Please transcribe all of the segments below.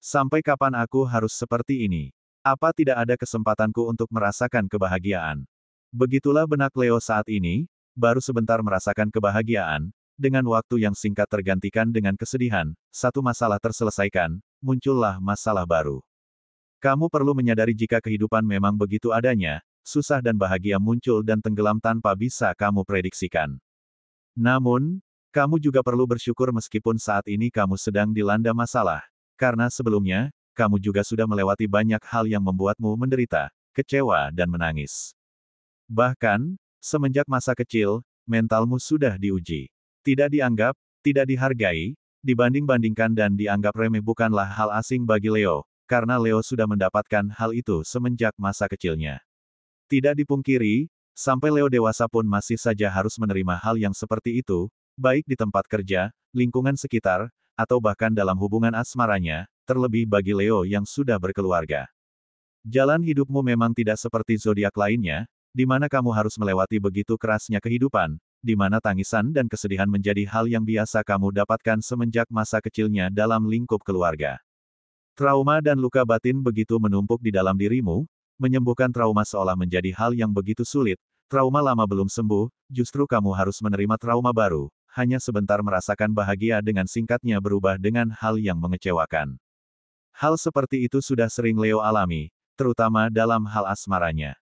Sampai kapan aku harus seperti ini? Apa tidak ada kesempatanku untuk merasakan kebahagiaan? Begitulah benak Leo saat ini, baru sebentar merasakan kebahagiaan, dengan waktu yang singkat tergantikan dengan kesedihan, satu masalah terselesaikan, muncullah masalah baru. Kamu perlu menyadari jika kehidupan memang begitu adanya, susah dan bahagia muncul dan tenggelam tanpa bisa kamu prediksikan. Namun, kamu juga perlu bersyukur meskipun saat ini kamu sedang dilanda masalah, karena sebelumnya, kamu juga sudah melewati banyak hal yang membuatmu menderita, kecewa dan menangis. Bahkan, semenjak masa kecil, mentalmu sudah diuji. Tidak dianggap, tidak dihargai, dibanding-bandingkan dan dianggap remeh bukanlah hal asing bagi Leo, karena Leo sudah mendapatkan hal itu semenjak masa kecilnya. Tidak dipungkiri, sampai Leo dewasa pun masih saja harus menerima hal yang seperti itu, baik di tempat kerja, lingkungan sekitar, atau bahkan dalam hubungan asmaranya, terlebih bagi Leo yang sudah berkeluarga. Jalan hidupmu memang tidak seperti zodiak lainnya, di mana kamu harus melewati begitu kerasnya kehidupan, di mana tangisan dan kesedihan menjadi hal yang biasa kamu dapatkan semenjak masa kecilnya dalam lingkup keluarga. Trauma dan luka batin begitu menumpuk di dalam dirimu, menyembuhkan trauma seolah menjadi hal yang begitu sulit, trauma lama belum sembuh, justru kamu harus menerima trauma baru, hanya sebentar merasakan bahagia dengan singkatnya berubah dengan hal yang mengecewakan. Hal seperti itu sudah sering Leo alami, terutama dalam hal asmaranya.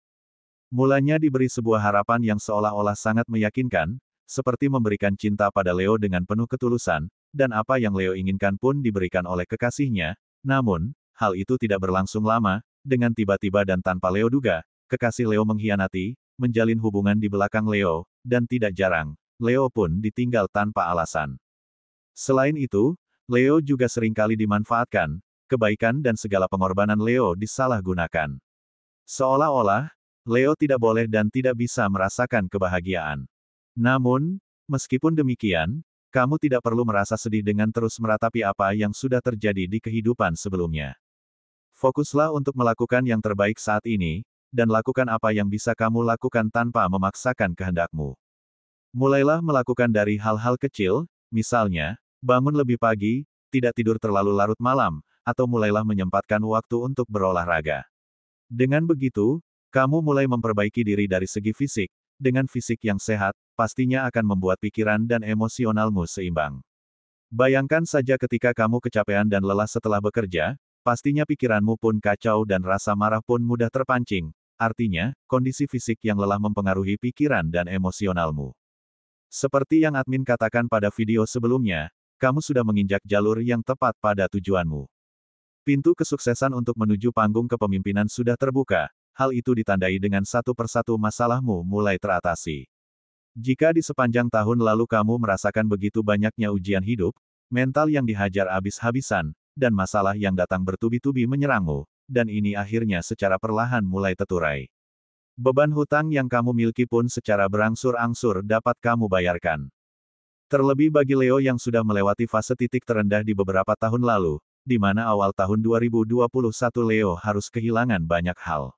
Mulanya diberi sebuah harapan yang seolah-olah sangat meyakinkan, seperti memberikan cinta pada Leo dengan penuh ketulusan, dan apa yang Leo inginkan pun diberikan oleh kekasihnya. Namun, hal itu tidak berlangsung lama, dengan tiba-tiba dan tanpa Leo duga, kekasih Leo mengkhianati, menjalin hubungan di belakang Leo, dan tidak jarang, Leo pun ditinggal tanpa alasan. Selain itu, Leo juga seringkali dimanfaatkan, kebaikan dan segala pengorbanan Leo disalahgunakan. Seolah-olah, Leo tidak boleh dan tidak bisa merasakan kebahagiaan. Namun, meskipun demikian, kamu tidak perlu merasa sedih dengan terus meratapi apa yang sudah terjadi di kehidupan sebelumnya. Fokuslah untuk melakukan yang terbaik saat ini, dan lakukan apa yang bisa kamu lakukan tanpa memaksakan kehendakmu. Mulailah melakukan dari hal-hal kecil, misalnya, bangun lebih pagi, tidak tidur terlalu larut malam, atau mulailah menyempatkan waktu untuk berolahraga. Dengan begitu, kamu mulai memperbaiki diri dari segi fisik. Dengan fisik yang sehat, pastinya akan membuat pikiran dan emosionalmu seimbang. Bayangkan saja ketika kamu kecapean dan lelah setelah bekerja, pastinya pikiranmu pun kacau dan rasa marah pun mudah terpancing. Artinya, kondisi fisik yang lelah mempengaruhi pikiran dan emosionalmu. Seperti yang admin katakan pada video sebelumnya, kamu sudah menginjak jalur yang tepat pada tujuanmu. Pintu kesuksesan untuk menuju panggung kepemimpinan sudah terbuka. Hal itu ditandai dengan satu persatu masalahmu mulai teratasi. Jika di sepanjang tahun lalu kamu merasakan begitu banyaknya ujian hidup, mental yang dihajar habis-habisan, dan masalah yang datang bertubi-tubi menyerangmu, dan ini akhirnya secara perlahan mulai terurai. Beban hutang yang kamu miliki pun secara berangsur-angsur dapat kamu bayarkan. Terlebih bagi Leo yang sudah melewati fase titik terendah di beberapa tahun lalu, di mana awal tahun 2021 Leo harus kehilangan banyak hal.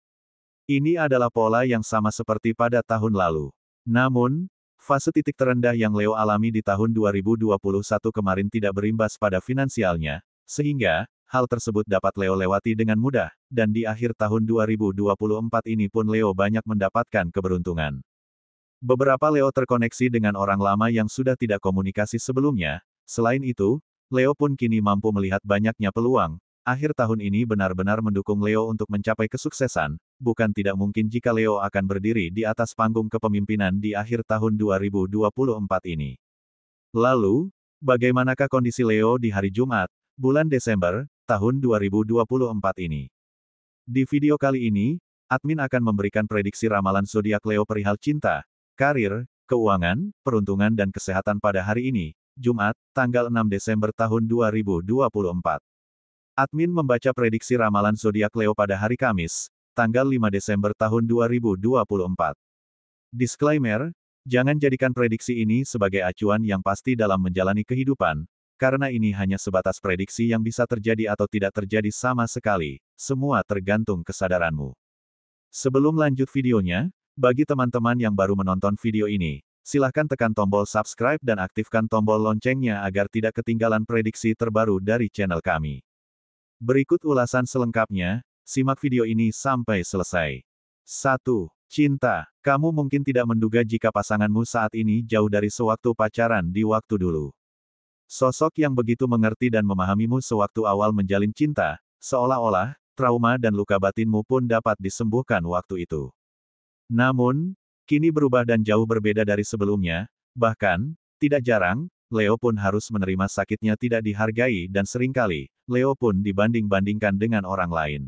Ini adalah pola yang sama seperti pada tahun lalu. Namun, fase titik terendah yang Leo alami di tahun 2021 kemarin tidak berimbas pada finansialnya, sehingga, hal tersebut dapat Leo lewati dengan mudah, dan di akhir tahun 2024 ini pun Leo banyak mendapatkan keberuntungan. Beberapa Leo terkoneksi dengan orang lama yang sudah tidak komunikasi sebelumnya, selain itu, Leo pun kini mampu melihat banyaknya peluang. Akhir tahun ini benar-benar mendukung Leo untuk mencapai kesuksesan, bukan tidak mungkin jika Leo akan berdiri di atas panggung kepemimpinan di akhir tahun 2024 ini. Lalu, bagaimanakah kondisi Leo di hari Jumat, bulan Desember, tahun 2024 ini? Di video kali ini, admin akan memberikan prediksi ramalan zodiak Leo perihal cinta, karir, keuangan, peruntungan dan kesehatan pada hari ini, Jumat, tanggal 6 Desember tahun 2024. Admin membaca prediksi ramalan zodiak Leo pada hari Kamis, tanggal 5 Desember tahun 2024. Disclaimer, jangan jadikan prediksi ini sebagai acuan yang pasti dalam menjalani kehidupan, karena ini hanya sebatas prediksi yang bisa terjadi atau tidak terjadi sama sekali, semua tergantung kesadaranmu. Sebelum lanjut videonya, bagi teman-teman yang baru menonton video ini, silahkan tekan tombol subscribe dan aktifkan tombol loncengnya agar tidak ketinggalan prediksi terbaru dari channel kami. Berikut ulasan selengkapnya, simak video ini sampai selesai. 1. Cinta. Kamu mungkin tidak menduga jika pasanganmu saat ini jauh dari sewaktu pacaran di waktu dulu. Sosok yang begitu mengerti dan memahamimu sewaktu awal menjalin cinta, seolah-olah, trauma dan luka batinmu pun dapat disembuhkan waktu itu. Namun, kini berubah dan jauh berbeda dari sebelumnya, bahkan, tidak jarang, Leo pun harus menerima sakitnya tidak dihargai dan seringkali, Leo pun dibanding-bandingkan dengan orang lain.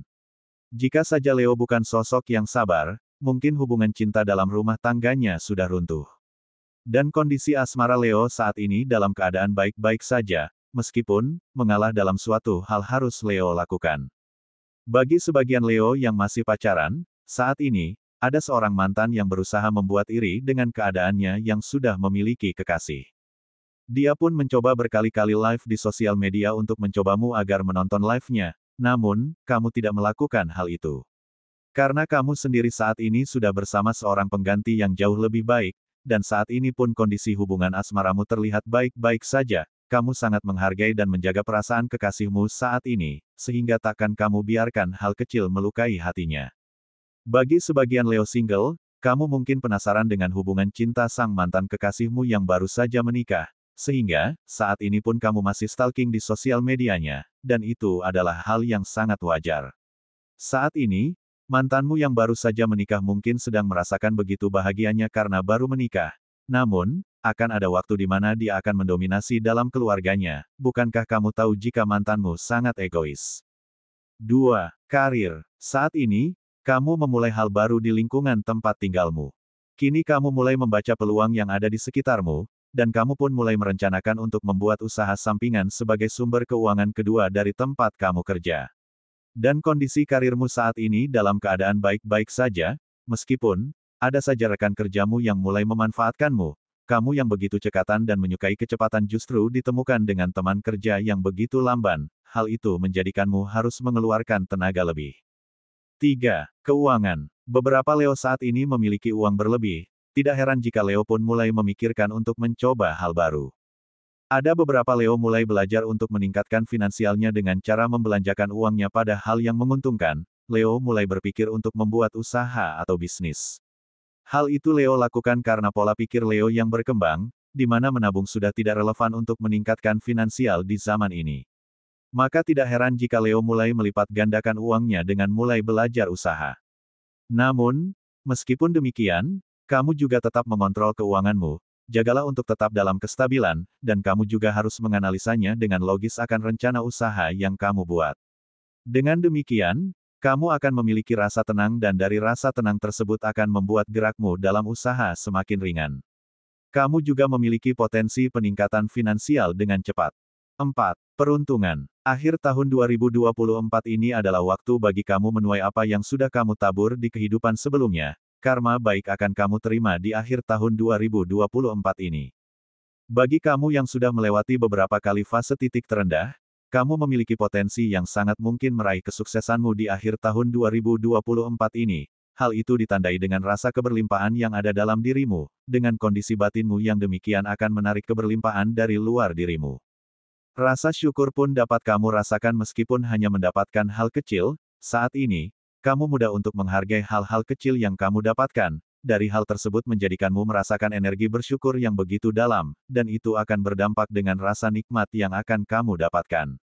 Jika saja Leo bukan sosok yang sabar, mungkin hubungan cinta dalam rumah tangganya sudah runtuh. Dan kondisi asmara Leo saat ini dalam keadaan baik-baik saja, meskipun, mengalah dalam suatu hal harus Leo lakukan. Bagi sebagian Leo yang masih pacaran, saat ini, ada seorang mantan yang berusaha membuat iri dengan keadaannya yang sudah memiliki kekasih. Dia pun mencoba berkali-kali live di sosial media untuk mencobamu agar menonton live-nya, namun, kamu tidak melakukan hal itu. Karena kamu sendiri saat ini sudah bersama seorang pengganti yang jauh lebih baik, dan saat ini pun kondisi hubungan asmaramu terlihat baik-baik saja, kamu sangat menghargai dan menjaga perasaan kekasihmu saat ini, sehingga takkan kamu biarkan hal kecil melukai hatinya. Bagi sebagian Leo single, kamu mungkin penasaran dengan hubungan cinta sang mantan kekasihmu yang baru saja menikah, sehingga, saat ini pun kamu masih stalking di sosial medianya, dan itu adalah hal yang sangat wajar. Saat ini, mantanmu yang baru saja menikah mungkin sedang merasakan begitu bahagianya karena baru menikah. Namun, akan ada waktu di mana dia akan mendominasi dalam keluarganya. Bukankah kamu tahu jika mantanmu sangat egois? 2. Karir. Saat ini, kamu memulai hal baru di lingkungan tempat tinggalmu. Kini kamu mulai membaca peluang yang ada di sekitarmu, dan kamu pun mulai merencanakan untuk membuat usaha sampingan sebagai sumber keuangan kedua dari tempat kamu kerja. Dan kondisi karirmu saat ini dalam keadaan baik-baik saja, meskipun, ada saja rekan kerjamu yang mulai memanfaatkanmu, kamu yang begitu cekatan dan menyukai kecepatan justru ditemukan dengan teman kerja yang begitu lamban, hal itu menjadikanmu harus mengeluarkan tenaga lebih. 3. Keuangan. Beberapa Leo saat ini memiliki uang berlebih, tidak heran jika Leo pun mulai memikirkan untuk mencoba hal baru. Ada beberapa Leo mulai belajar untuk meningkatkan finansialnya dengan cara membelanjakan uangnya pada hal yang menguntungkan. Leo mulai berpikir untuk membuat usaha atau bisnis. Hal itu Leo lakukan karena pola pikir Leo yang berkembang, di mana menabung sudah tidak relevan untuk meningkatkan finansial di zaman ini. Maka tidak heran jika Leo mulai melipat gandakan uangnya dengan mulai belajar usaha. Namun, meskipun demikian, kamu juga tetap mengontrol keuanganmu. Jagalah untuk tetap dalam kestabilan, dan kamu juga harus menganalisanya dengan logis akan rencana usaha yang kamu buat. Dengan demikian, kamu akan memiliki rasa tenang dan dari rasa tenang tersebut akan membuat gerakmu dalam usaha semakin ringan. Kamu juga memiliki potensi peningkatan finansial dengan cepat. 4. Peruntungan. Akhir tahun 2024 ini adalah waktu bagi kamu menuai apa yang sudah kamu tabur di kehidupan sebelumnya. Karma baik akan kamu terima di akhir tahun 2024 ini. Bagi kamu yang sudah melewati beberapa kali fase titik terendah, kamu memiliki potensi yang sangat mungkin meraih kesuksesanmu di akhir tahun 2024 ini. Hal itu ditandai dengan rasa keberlimpahan yang ada dalam dirimu, dengan kondisi batinmu yang demikian akan menarik keberlimpahan dari luar dirimu. Rasa syukur pun dapat kamu rasakan meskipun hanya mendapatkan hal kecil, saat ini, kamu mudah untuk menghargai hal-hal kecil yang kamu dapatkan, dari hal tersebut menjadikanmu merasakan energi bersyukur yang begitu dalam, dan itu akan berdampak dengan rasa nikmat yang akan kamu dapatkan.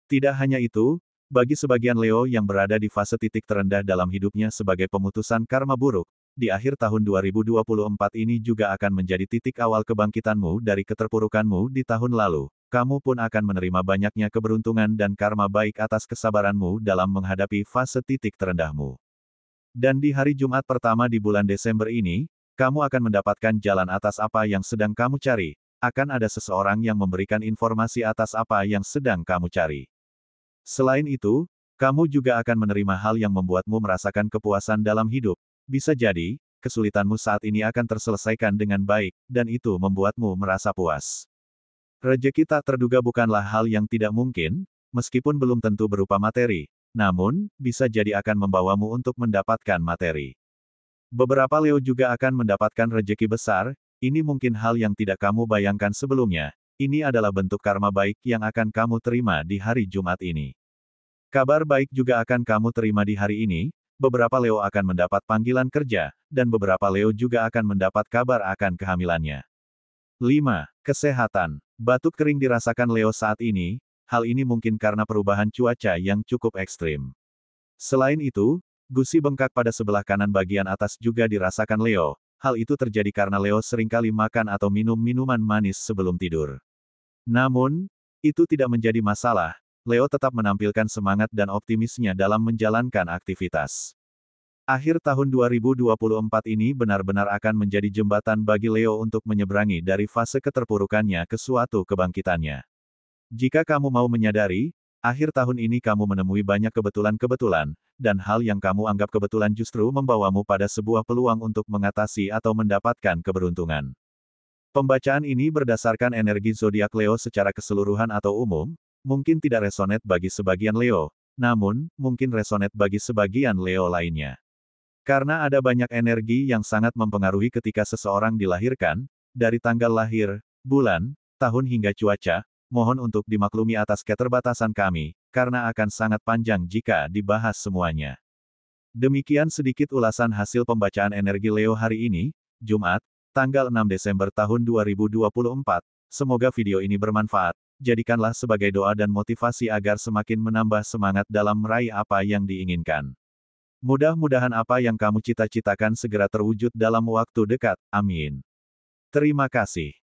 Tidak hanya itu, bagi sebagian Leo yang berada di fase titik terendah dalam hidupnya sebagai pemutusan karma buruk, di akhir tahun 2024 ini juga akan menjadi titik awal kebangkitanmu dari keterpurukanmu di tahun lalu. Kamu pun akan menerima banyaknya keberuntungan dan karma baik atas kesabaranmu dalam menghadapi fase titik terendahmu. Dan di hari Jumat pertama di bulan Desember ini, kamu akan mendapatkan jalan atas apa yang sedang kamu cari. Akan ada seseorang yang memberikan informasi atas apa yang sedang kamu cari. Selain itu, kamu juga akan menerima hal yang membuatmu merasakan kepuasan dalam hidup. Bisa jadi, kesulitanmu saat ini akan terselesaikan dengan baik, dan itu membuatmu merasa puas. Rejeki tak terduga bukanlah hal yang tidak mungkin, meskipun belum tentu berupa materi, namun, bisa jadi akan membawamu untuk mendapatkan materi. Beberapa Leo juga akan mendapatkan rejeki besar, ini mungkin hal yang tidak kamu bayangkan sebelumnya, ini adalah bentuk karma baik yang akan kamu terima di hari Jumat ini. Kabar baik juga akan kamu terima di hari ini, beberapa Leo akan mendapat panggilan kerja, dan beberapa Leo juga akan mendapat kabar akan kehamilannya. 5. Kesehatan. Batuk kering dirasakan Leo saat ini, hal ini mungkin karena perubahan cuaca yang cukup ekstrim. Selain itu, gusi bengkak pada sebelah kanan bagian atas juga dirasakan Leo. Hal itu terjadi karena Leo seringkali makan atau minum minuman manis sebelum tidur. Namun, itu tidak menjadi masalah. Leo tetap menampilkan semangat dan optimisnya dalam menjalankan aktivitas. Akhir tahun 2024 ini benar-benar akan menjadi jembatan bagi Leo untuk menyeberangi dari fase keterpurukannya ke suatu kebangkitannya. Jika kamu mau menyadari, akhir tahun ini kamu menemui banyak kebetulan-kebetulan, dan hal yang kamu anggap kebetulan justru membawamu pada sebuah peluang untuk mengatasi atau mendapatkan keberuntungan. Pembacaan ini berdasarkan energi zodiak Leo secara keseluruhan atau umum, mungkin tidak resonate bagi sebagian Leo, namun, mungkin resonate bagi sebagian Leo lainnya. Karena ada banyak energi yang sangat mempengaruhi ketika seseorang dilahirkan, dari tanggal lahir, bulan, tahun hingga cuaca, mohon untuk dimaklumi atas keterbatasan kami, karena akan sangat panjang jika dibahas semuanya. Demikian sedikit ulasan hasil pembacaan energi Leo hari ini, Jumat, tanggal 6 Desember tahun 2024. Semoga video ini bermanfaat, jadikanlah sebagai doa dan motivasi agar semakin menambah semangat dalam meraih apa yang diinginkan. Mudah-mudahan apa yang kamu cita-citakan segera terwujud dalam waktu dekat, amin. Terima kasih.